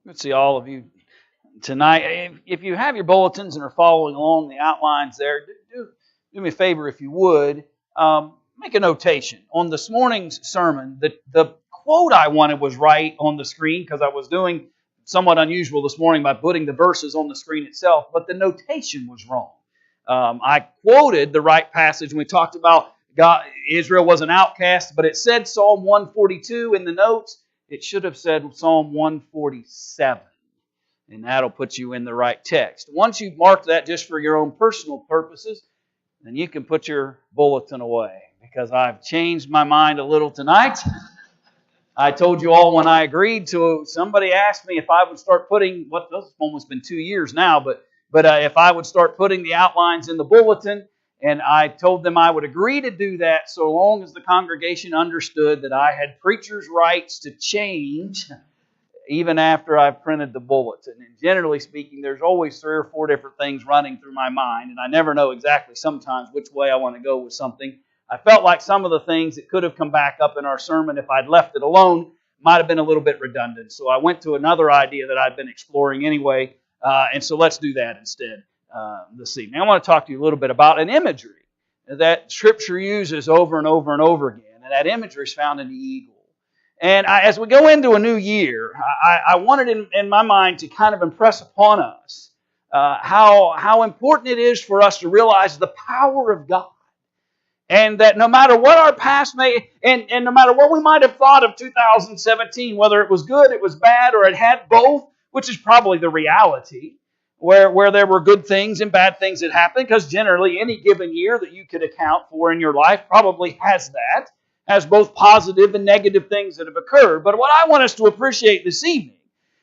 Good to see all of you tonight. If you have your bulletins and are following along the outlines there, do me a favor if you would. Make a notation. On this morning's sermon, the quote I wanted was right on the screen because I was doing somewhat unusual this morning by putting the verses on the screen itself, but the notation was wrong. I quoted the right passage when we talked about Israel was an outcast, but it said Psalm 142 in the notes. It should have said Psalm 147. And that'll put you in the right text. Once you've marked that just for your own personal purposes, then you can put your bulletin away. Because I've changed my mind a little tonight. I told you all when I agreed to, somebody asked me if I would start putting, it's almost been 2 years now, but if I would start putting the outlines in the bulletin, and I told them I would agree to do that so long as the congregation understood that I had preacher's rights to change even after I've printed the bulletin. And generally speaking, there's always 3 or 4 different things running through my mind, and I never know exactly sometimes which way I want to go with something. I felt like some of the things that could have come back up in our sermon if I'd left it alone might have been a little bit redundant. So I went to another idea that I'd been exploring anyway, and so let's do that instead this evening. I want to talk to you a little bit about an imagery that Scripture uses over and over and over again, and that imagery is found in the eagle. And as we go into a new year, I wanted in my mind to kind of impress upon us how important it is for us to realize the power of God. And that no matter what our past may, and no matter what we might have thought of 2017, whether it was good, it was bad, or it had both, which is probably the reality, where there were good things and bad things that happened, because generally any given year that you could account for in your life probably has that. Has both positive and negative things that have occurred. But what I want us to appreciate this evening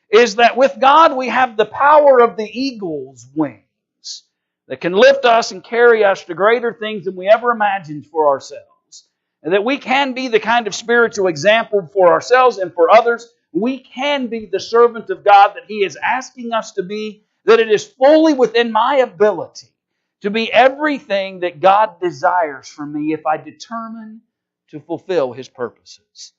is that with God we have the power of the eagle's wings that can lift us and carry us to greater things than we ever imagined for ourselves. And that we can be the kind of spiritual example for ourselves and for others. We can be the servant of God that He is asking us to be, that it is fully within my ability to be everything that God desires for me if I determine to fulfill His purposes.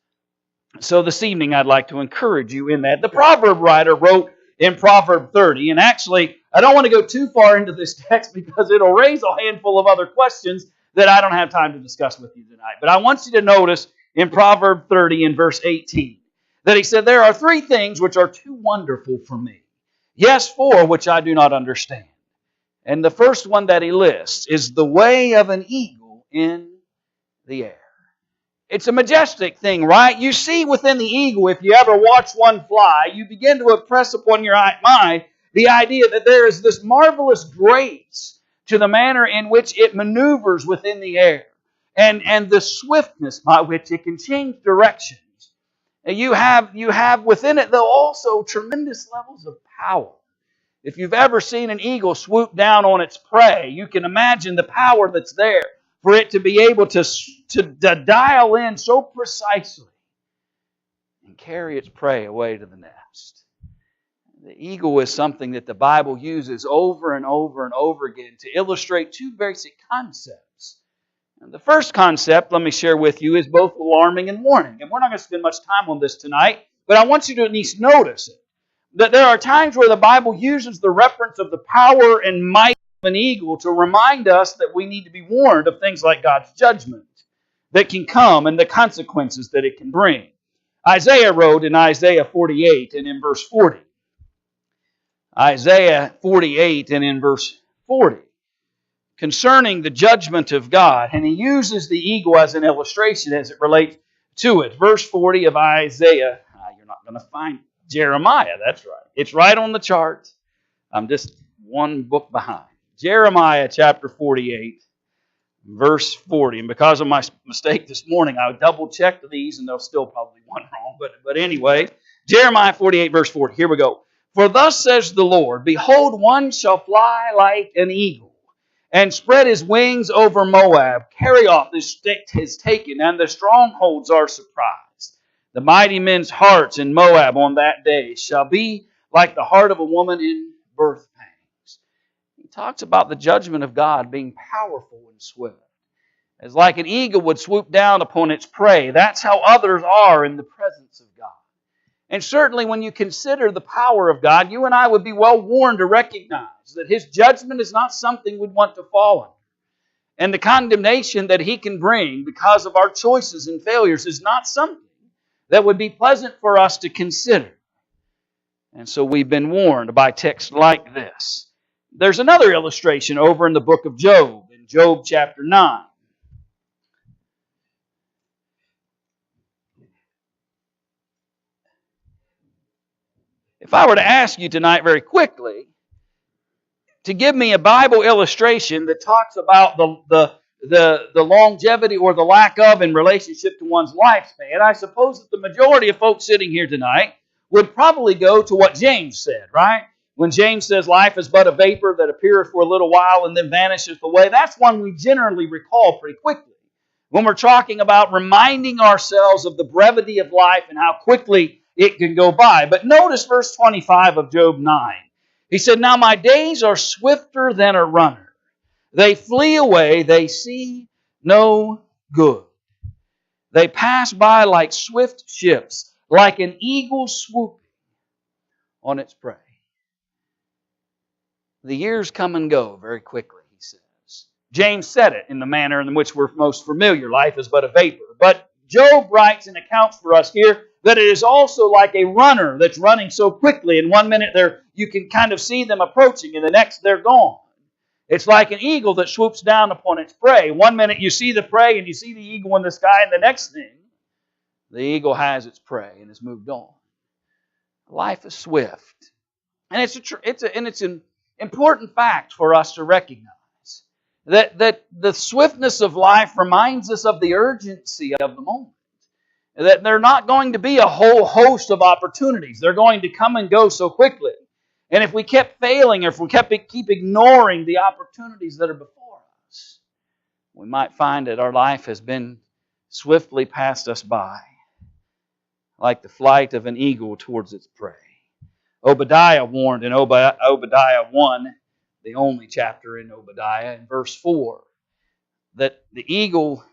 So this evening I'd like to encourage you in that. The proverb writer wrote in Proverb 30, and actually I don't want to go too far into this text because it'll raise a handful of other questions that I don't have time to discuss with you tonight. But I want you to notice in Proverb 30 in verse 18 that he said, "There are 3 things which are too wonderful for me. Yes, 4 which I do not understand." And the first one that he lists is the way of an eagle in the air. It's a majestic thing, right? You see within the eagle, if you ever watch one fly, you begin to impress upon your mind the idea that there is this marvelous grace to the manner in which it maneuvers within the air and the swiftness by which it can change directions. And you have within it, though, also tremendous levels of power. If you've ever seen an eagle swoop down on its prey, you can imagine the power that's there for it to be able to dial in so precisely and carry its prey away to the nest. The eagle is something that the Bible uses over and over and over again to illustrate 2 basic concepts. And the first concept, let me share with you, is both alarming and warning. And we're not going to spend much time on this tonight, but I want you to at least notice it. That there are times where the Bible uses the reference of the power and might an eagle to remind us that we need to be warned of things like God's judgment that can come and the consequences that it can bring. Isaiah wrote in Isaiah 48 and in verse 40. Isaiah 48 and in verse 40. Concerning the judgment of God. And he uses the eagle as an illustration as it relates to it. Verse 40 of Isaiah. You're not going to find Jeremiah, that's right. It's right on the chart. I'm just one book behind. Jeremiah chapter 48, verse 40. And because of my mistake this morning, I double-checked these, and there's still probably one wrong. But anyway, Jeremiah 48, verse 40. Here we go. "For thus says the Lord, Behold, one shall fly like an eagle, and spread his wings over Moab. Carry off his stick is taken, and the strongholds are surprised. The mighty men's hearts in Moab on that day shall be like the heart of a woman in birth pains." He talks about the judgment of God being powerful and swift. As like an eagle would swoop down upon its prey, that's how others are in the presence of God. And certainly when you consider the power of God, you and I would be well warned to recognize that His judgment is not something we'd want to fall under. And the condemnation that He can bring because of our choices and failures is not something that would be pleasant for us to consider. And so we've been warned by texts like this. There's another illustration over in the book of Job, in Job chapter 9. If I were to ask you tonight very quickly to give me a Bible illustration that talks about the longevity or the lack of in relationship to one's lifespan, I suppose that the majority of folks sitting here tonight would probably go to what James said, right? When James says life is but a vapor that appeareth for a little while and then vanisheth away, that's one we generally recall pretty quickly. When we're talking about reminding ourselves of the brevity of life and how quickly it can go by. But notice verse 25 of Job 9. He said, "Now my days are swifter than a runner. They flee away, they see no good. They pass by like swift ships, like an eagle swooping on its prey." The years come and go very quickly, he says. James said it in the manner in which we're most familiar. Life is but a vapor. But Job writes and accounts for us here that it is also like a runner that's running so quickly. In 1 minute you can kind of see them approaching, and the next they're gone. It's like an eagle that swoops down upon its prey. 1 minute you see the prey and you see the eagle in the sky, and the next thing, the eagle has its prey and has moved on. Life is swift. And it's an important fact for us to recognize that the swiftness of life reminds us of the urgency of the moment. That they're not going to be a whole host of opportunities. They're going to come and go so quickly. And if we kept failing, or if we keep ignoring the opportunities that are before us, we might find that our life has been swiftly passed us by, like the flight of an eagle towards its prey. Obadiah warned in Obadiah 1, the only chapter in Obadiah, in verse 4, that the eagle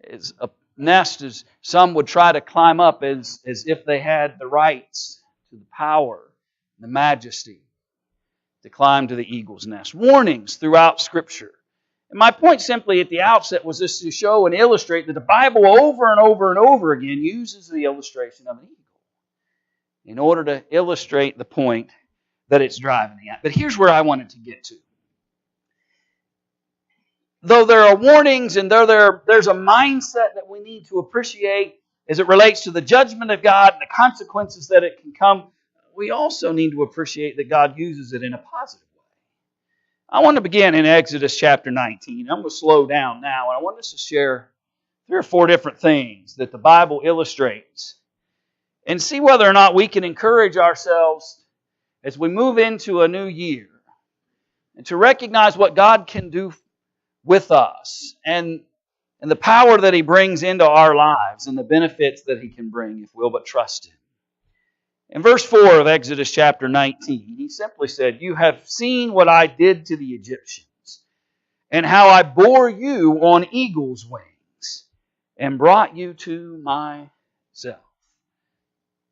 is a nest as some would try to climb up as if they had the rights to the power, the majesty to climb to the eagle's nest. Warnings throughout Scripture. And my point simply at the outset was just to show and illustrate that the Bible over and over and over again uses the illustration of an eagle in order to illustrate the point that it's driving at. But here's where I wanted to get to. Though there are warnings and there's a mindset that we need to appreciate as it relates to the judgment of God and the consequences that it can come, we also need to appreciate that God uses it in a positive way. I want to begin in Exodus chapter 19. I'm going to slow down now, and I want us to share 3 or 4 different things that the Bible illustrates and see whether or not we can encourage ourselves as we move into a new year and to recognize what God can do with us and the power that He brings into our lives and the benefits that He can bring if we'll but trust Him. In verse 4 of Exodus chapter 19, He simply said, "You have seen what I did to the Egyptians, and how I bore you on eagle's wings and brought you to myself."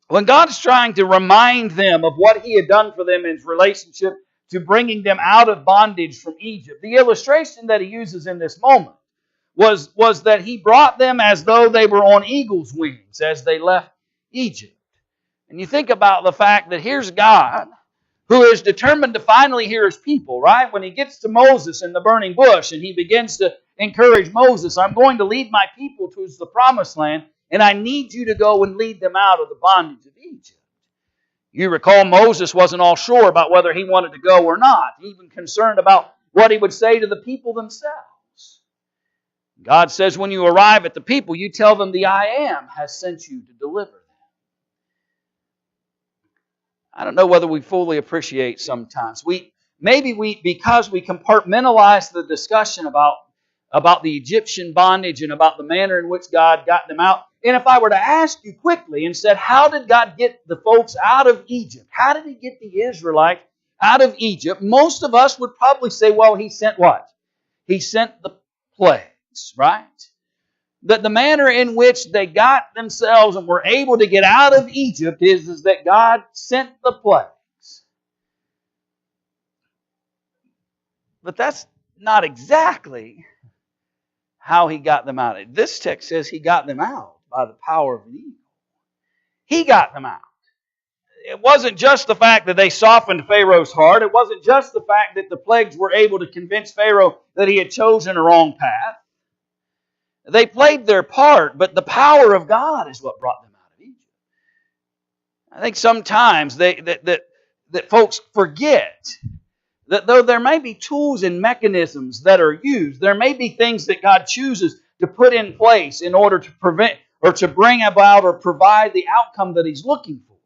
When God's trying to remind them of what He had done for them in relationship to bringing them out of bondage from Egypt, the illustration that He uses in this moment was that He brought them as though they were on eagle's wings as they left Egypt. And you think about the fact that here's God who is determined to finally hear His people, right? When He gets to Moses in the burning bush and He begins to encourage Moses, "I'm going to lead my people towards the promised land, and I need you to go and lead them out of the bondage of Egypt." You recall Moses wasn't all sure about whether he wanted to go or not, even concerned about what he would say to the people themselves. God says when you arrive at the people, you tell them the I Am has sent you to deliver them. I don't know whether we fully appreciate sometimes. Because we compartmentalize the discussion about the Egyptian bondage and about the manner in which God got them out. And if I were to ask you quickly and said, how did God get the folks out of Egypt? How did He get the Israelites out of Egypt? Most of us would probably say, well, He sent what? He sent the plagues, right? that the manner in which they got themselves and were able to get out of Egypt is that God sent the plagues. But that's not exactly how He got them out. This text says He got them out by the power of an eagle. He got them out. It wasn't just the fact that they softened Pharaoh's heart. It wasn't just the fact that the plagues were able to convince Pharaoh that he had chosen a wrong path. They played their part, but the power of God is what brought them out of Egypt. I think sometimes that folks forget that though there may be tools and mechanisms that are used, there may be things that God chooses to put in place in order to prevent or to bring about or provide the outcome that He's looking for.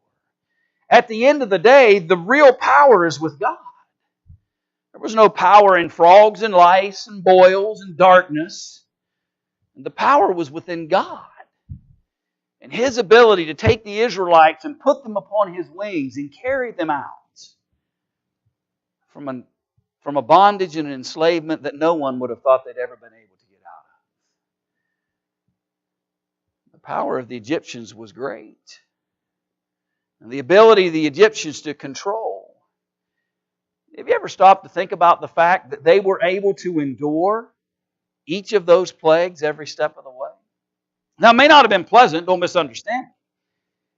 At the end of the day, the real power is with God. There was no power in frogs and lice and boils and darkness. The power was within God. And His ability to take the Israelites and put them upon His wings and carry them out from a bondage and an enslavement that no one would have thought they'd ever been able to get out of. The power of the Egyptians was great. And the ability of the Egyptians to control. Have you ever stopped to think about the fact that they were able to endure each of those plagues every step of the way? Now, it may not have been pleasant, don't misunderstand me.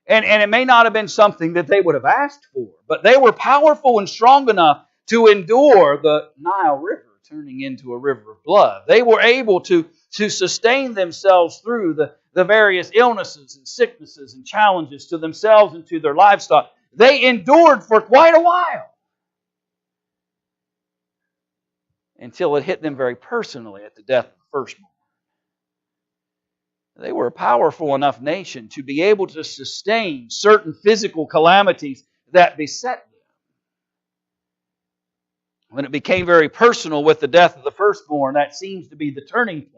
And it may not have been something that they would have asked for, but they were powerful and strong enough to endure the Nile River turning into a river of blood. They were able to sustain themselves through the various illnesses and sicknesses and challenges to themselves and to their livestock. They endured for quite a while until it hit them very personally at the death of the firstborn. They were a powerful enough nation to be able to sustain certain physical calamities that beset them. When it became very personal with the death of the firstborn, that seems to be the turning point.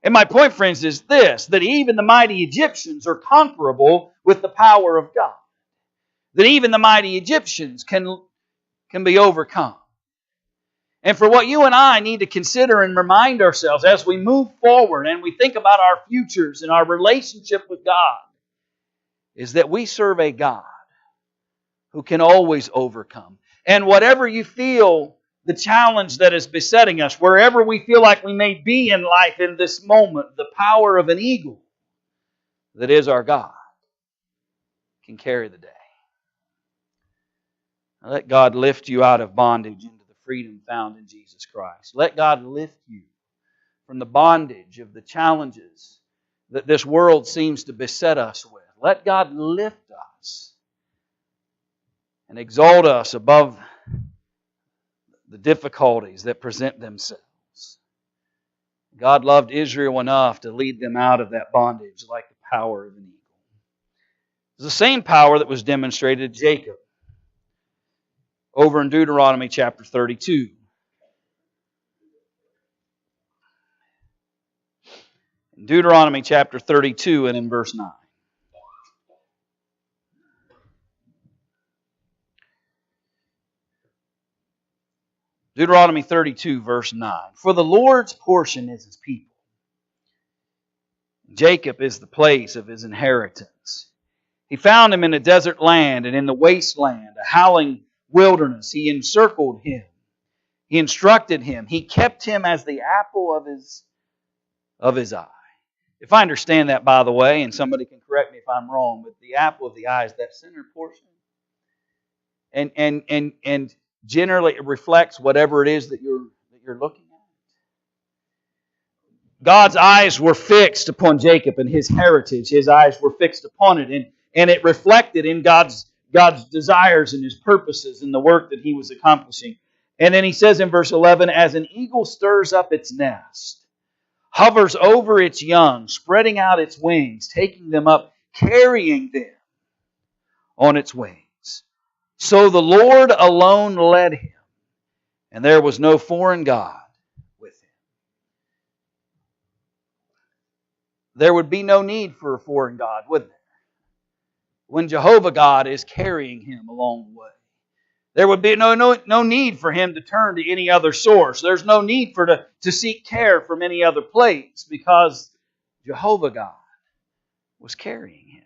And my point, friends, is this, that even the mighty Egyptians are conquerable with the power of God. That even the mighty Egyptians can be overcome. And for what you and I need to consider and remind ourselves as we move forward and we think about our futures and our relationship with God, is that we serve a God who can always overcome. And whatever you feel, the challenge that is besetting us, wherever we feel like we may be in life in this moment, the power of an eagle that is our God can carry the day. Now, let God lift you out of bondage into the freedom found in Jesus Christ. Let God lift you from the bondage of the challenges that this world seems to beset us with. Let God lift us and exalt us above the difficulties that present themselves. God loved Israel enough to lead them out of that bondage like the power of an eagle. It's the same power that was demonstrated to Jacob over in Deuteronomy chapter 32. In Deuteronomy chapter 32 and in verse 9. Deuteronomy 32, verse 9. For the Lord's portion is His people. Jacob is the place of His inheritance. He found him in a desert land and in the wasteland, a howling wilderness. He encircled him. He instructed him. He kept him as the apple of his eye. If I understand that, by the way, and somebody can correct me if I'm wrong, but the apple of the eye is that center portion. And generally it reflects whatever it is that you're looking at. God's eyes were fixed upon Jacob and his heritage. His eyes were fixed upon it. And it reflected in God's desires and His purposes and the work that He was accomplishing. And then He says in verse 11, as an eagle stirs up its nest, hovers over its young, spreading out its wings, taking them up, carrying them on its wings. So the Lord alone led him, and there was no foreign God with him. There would be no need for a foreign God, would there? When Jehovah God is carrying him along the way. There would be no need for him to turn to any other source. There's no need to seek care from any other place because Jehovah God was carrying him.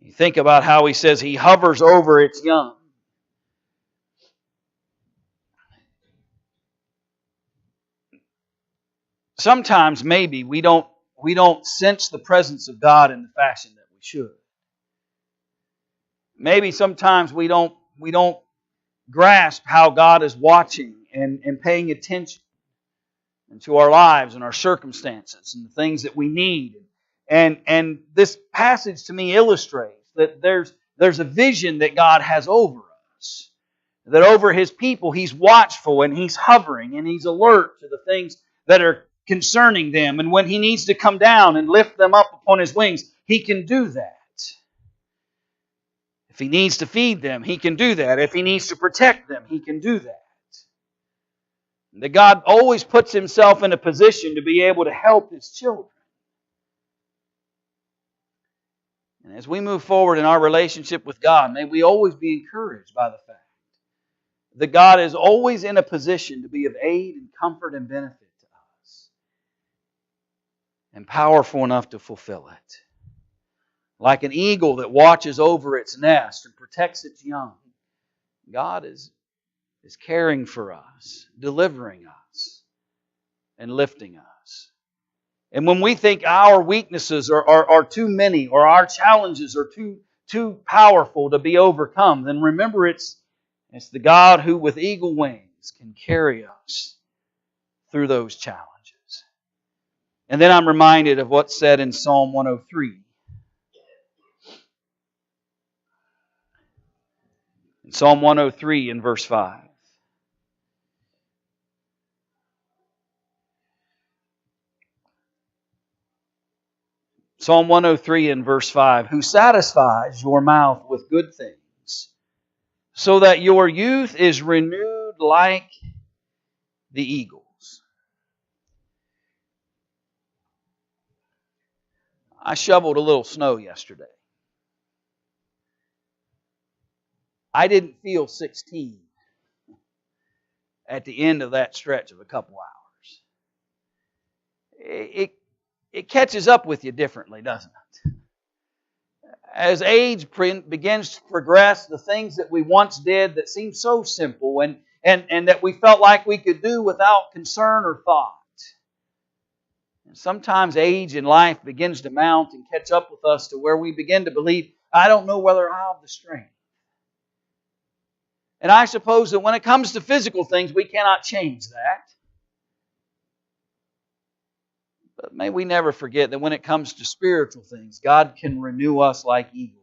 You think about how he says he hovers over its young. Sometimes maybe we don't sense the presence of God in the fashion that we should. Maybe sometimes we don't grasp how God is watching and paying attention to our lives and our circumstances and the things that we need. And this passage to me illustrates that there's a vision that God has over us. That over His people He's watchful and He's hovering and He's alert to the things that are concerning them. And when He needs to come down and lift them up upon His wings, He can do that. If He needs to feed them, He can do that. If He needs to protect them, He can do that. That God always puts Himself in a position to be able to help His children. And as we move forward in our relationship with God, may we always be encouraged by the fact that God is always in a position to be of aid and comfort and benefit to us. And powerful enough to fulfill it. Like an eagle that watches over its nest and protects its young, God is caring for us, delivering us, and lifting us. And when we think our weaknesses are too many or our challenges are too powerful to be overcome, then remember it's the God who with eagle wings can carry us through those challenges. And then I'm reminded of what's said in Psalm 103. In Psalm 103 in verse 5. Psalm 103 in verse 5. Who satisfies your mouth with good things, so that your youth is renewed like the eagles. I shoveled a little snow yesterday. I didn't feel 16 at the end of that stretch of a couple hours. It catches up with you differently, doesn't it? As age begins to progress, the things that we once did that seemed so simple and that we felt like we could do without concern or thought. And sometimes age in life begins to mount and catch up with us to where we begin to believe, I don't know whether I'll have the strength. And I suppose that when it comes to physical things, we cannot change that. But may we never forget that when it comes to spiritual things, God can renew us like eagles.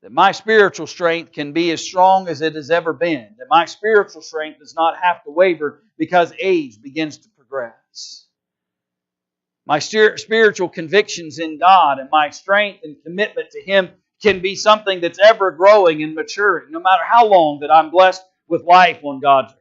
That my spiritual strength can be as strong as it has ever been. That my spiritual strength does not have to waver because age begins to progress. My spiritual convictions in God and my strength and commitment to Him can be something that's ever growing and maturing, no matter how long that I'm blessed with life on God's earth.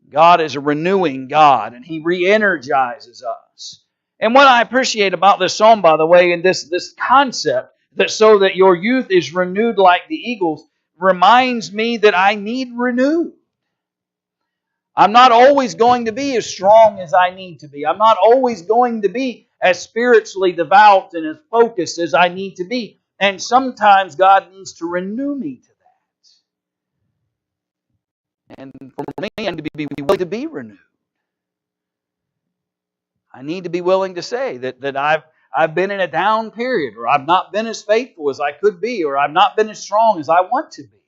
God is a renewing God, and He re-energizes us. And what I appreciate about this psalm, by the way, and this concept, that so that your youth is renewed like the eagles, reminds me that I need renewed. I'm not always going to be as strong as I need to be. I'm not always going to be as spiritually devout and as focused as I need to be. And sometimes God needs to renew me to that. And for me, I need to be willing to be renewed. I need to be willing to say that I've been in a down period, or I've not been as faithful as I could be, or I've not been as strong as I want to be.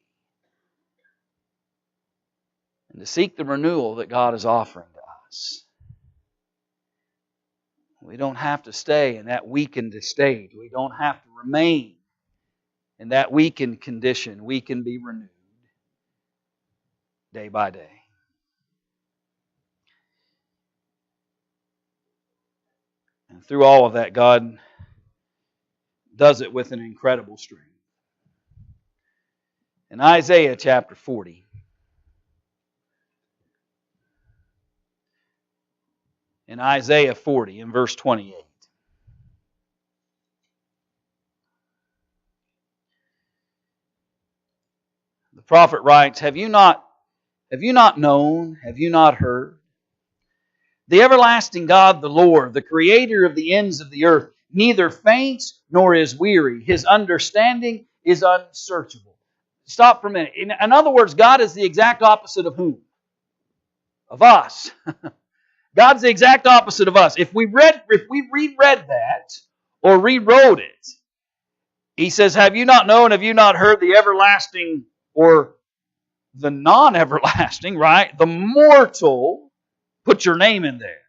And to seek the renewal that God is offering to us. We don't have to stay in that weakened state. We don't have to remain in that weakened condition. We can be renewed day by day. And through all of that, God does it with an incredible strength. In Isaiah chapter 40, in Isaiah 40, in verse 28. The prophet writes, Have you not known? Have you not heard? The everlasting God, the Lord, the creator of the ends of the earth, neither faints nor is weary. His understanding is unsearchable. Stop for a minute. In other words, God is the exact opposite of whom? Of us. God's the exact opposite of us. If we reread that or rewrote it, He says, have you not known, have you not heard the everlasting or the non-everlasting, right? The mortal, put your name in there,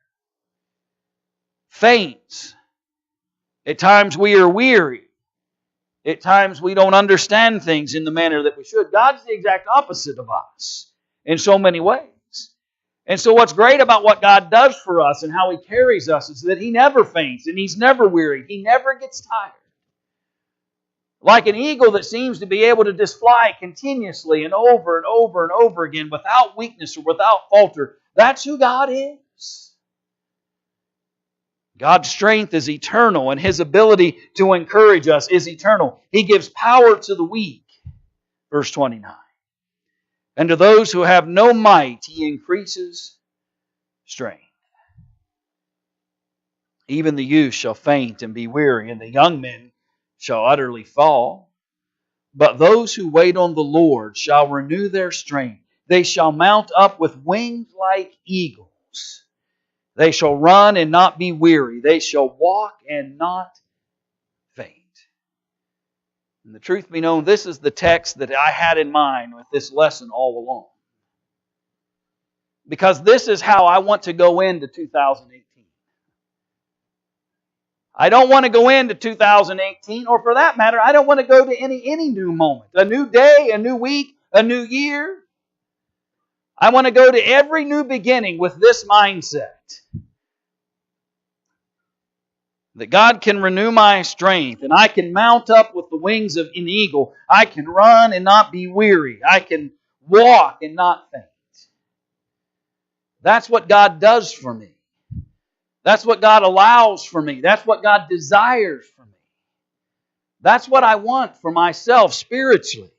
faints. At times we are weary. At times we don't understand things in the manner that we should. God's the exact opposite of us in so many ways. And so what's great about what God does for us and how He carries us is that He never faints and He's never weary. He never gets tired. Like an eagle that seems to be able to just fly continuously and over and over and over again without weakness or without falter. That's who God is. God's strength is eternal and His ability to encourage us is eternal. He gives power to the weak. Verse 29. And to those who have no might, He increases strength. Even the youth shall faint and be weary, and the young men shall utterly fall. But those who wait on the Lord shall renew their strength. They shall mount up with wings like eagles. They shall run and not be weary. They shall walk and not faint. And the truth be known, this is the text that I had in mind with this lesson all along. Because this is how I want to go into 2018. I don't want to go into 2018, or for that matter, I don't want to go to any new moment. A new day, a new week, a new year. I want to go to every new beginning with this mindset. That God can renew my strength, and I can mount up with the wings of an eagle. I can run and not be weary. I can walk and not faint. That's what God does for me. That's what God allows for me. That's what God desires for me. That's what I want for myself spiritually.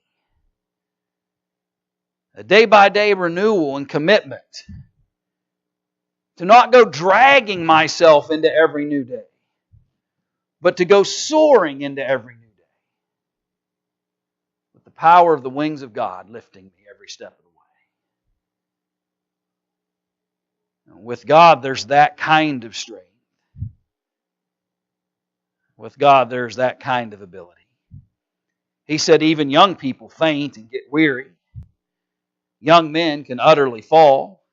A day-by-day renewal and commitment. To not go dragging myself into every new day, but to go soaring into every new day. With the power of the wings of God lifting me every step of the way. With God, there's that kind of strength. With God, there's that kind of ability. He said even young people faint and get weary. Young men can utterly fall.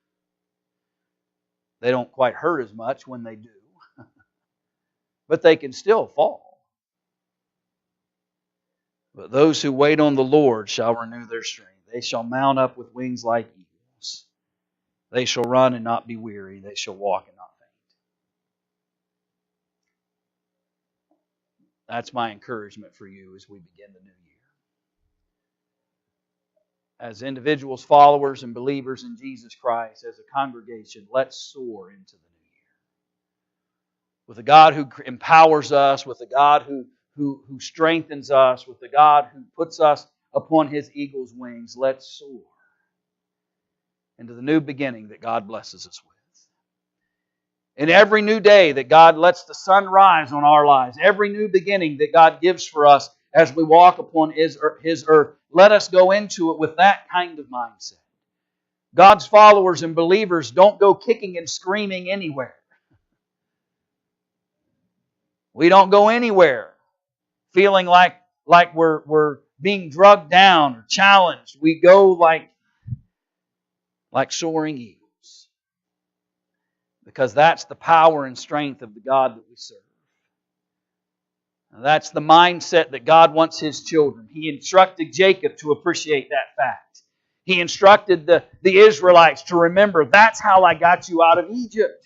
They don't quite hurt as much when they do. But they can still fall. But those who wait on the Lord shall renew their strength. They shall mount up with wings like eagles. They shall run and not be weary. They shall walk and not faint. That's my encouragement for you as we begin the new year. As individuals, followers, and believers in Jesus Christ, as a congregation, let's soar into the new year. With a God who empowers us, with a God who strengthens us, with a God who puts us upon His eagle's wings, let's soar into the new beginning that God blesses us with. In every new day that God lets the sun rise on our lives, every new beginning that God gives for us as we walk upon His earth, let us go into it with that kind of mindset. God's followers and believers don't go kicking and screaming anywhere. We don't go anywhere feeling like we're being drugged down or challenged. We go like soaring eagles. Because that's the power and strength of the God that we serve. That's the mindset that God wants His children. He instructed Jacob to appreciate that fact. He instructed the Israelites to remember, that's how I got you out of Egypt.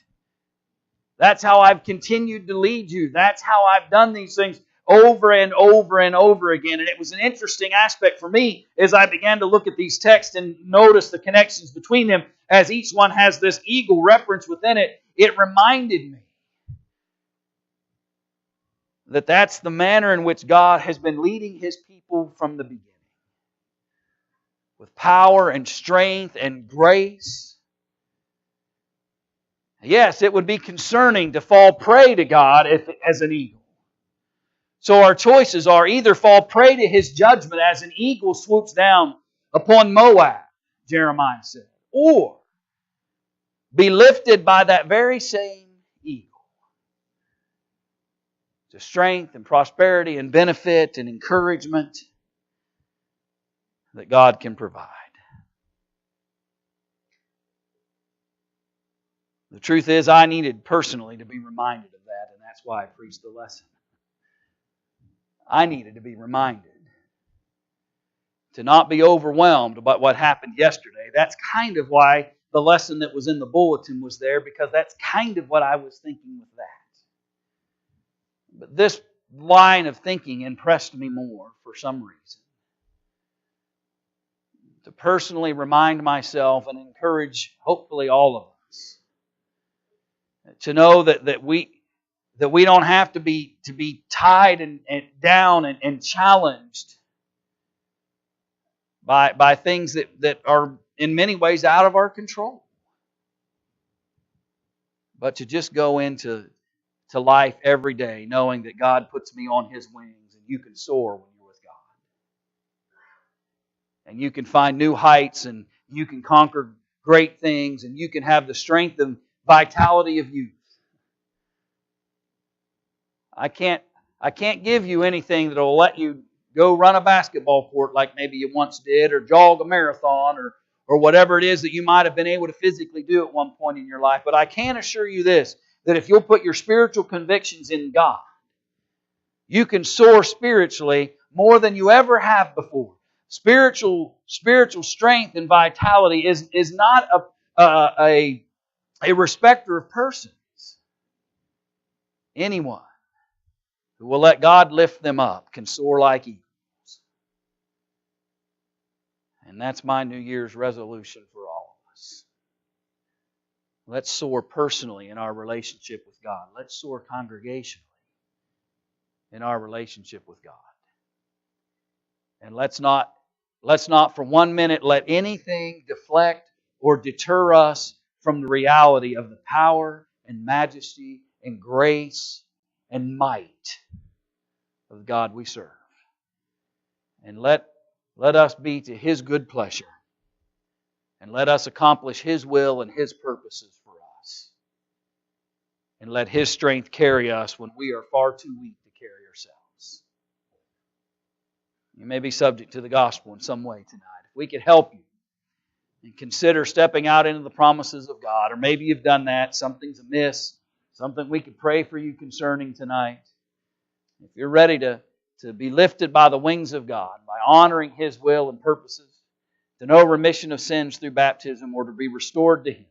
That's how I've continued to lead you. That's how I've done these things over and over and over again. And it was an interesting aspect for me as I began to look at these texts and notice the connections between them. As each one has this eagle reference within it, it reminded me that that's the manner in which God has been leading His people from the beginning. With power and strength and grace. Yes, it would be concerning to fall prey to God as an eagle. So our choices are either fall prey to His judgment as an eagle swoops down upon Moab, Jeremiah said, or be lifted by that very same eagle to strength and prosperity and benefit and encouragement that God can provide. The truth is, I needed personally to be reminded of that, and that's why I preached the lesson. I needed to be reminded to not be overwhelmed by what happened yesterday. That's kind of why the lesson that was in the bulletin was there, because that's kind of what I was thinking with that. But this line of thinking impressed me more for some reason. To personally remind myself and encourage, hopefully, all of us to know that we don't have to be tied and down and challenged by things that are in many ways out of our control. But to just go into life every day knowing that God puts me on His wings and you can soar when you're with God. And you can find new heights and you can conquer great things and you can have the strength and vitality of youth. I can't give you anything that will let you go run a basketball court like maybe you once did, or jog a marathon, or whatever it is that you might have been able to physically do at one point in your life. But I can assure you this, that if you'll put your spiritual convictions in God, you can soar spiritually more than you ever have before. Spiritual strength and vitality is not a respecter of persons. Anyone who will let God lift them up can soar like eagles. And that's my New Year's resolution for all of us. Let's soar personally in our relationship with God. Let's soar congregationally in our relationship with God. And let's not for 1 minute let anything deflect or deter us from the reality of the power and majesty and grace and might of the God we serve. And let us be to His good pleasure. And let us accomplish His will and His purposes for us. And let His strength carry us when we are far too weak to carry ourselves. You may be subject to the gospel in some way tonight. If we could help you and consider stepping out into the promises of God, or maybe you've done that, something's amiss, something we could pray for you concerning tonight. If you're ready to be lifted by the wings of God, by honoring His will and purposes, to know remission of sins through baptism, or to be restored to Him,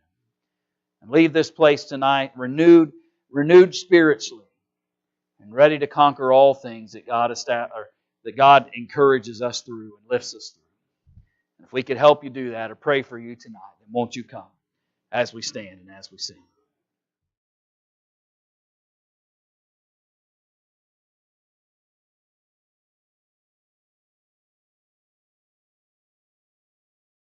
and leave this place tonight renewed spiritually, and ready to conquer all things that God encourages us through and lifts us through. And if we could help you do that or pray for you tonight, then won't you come as we stand and as we sing.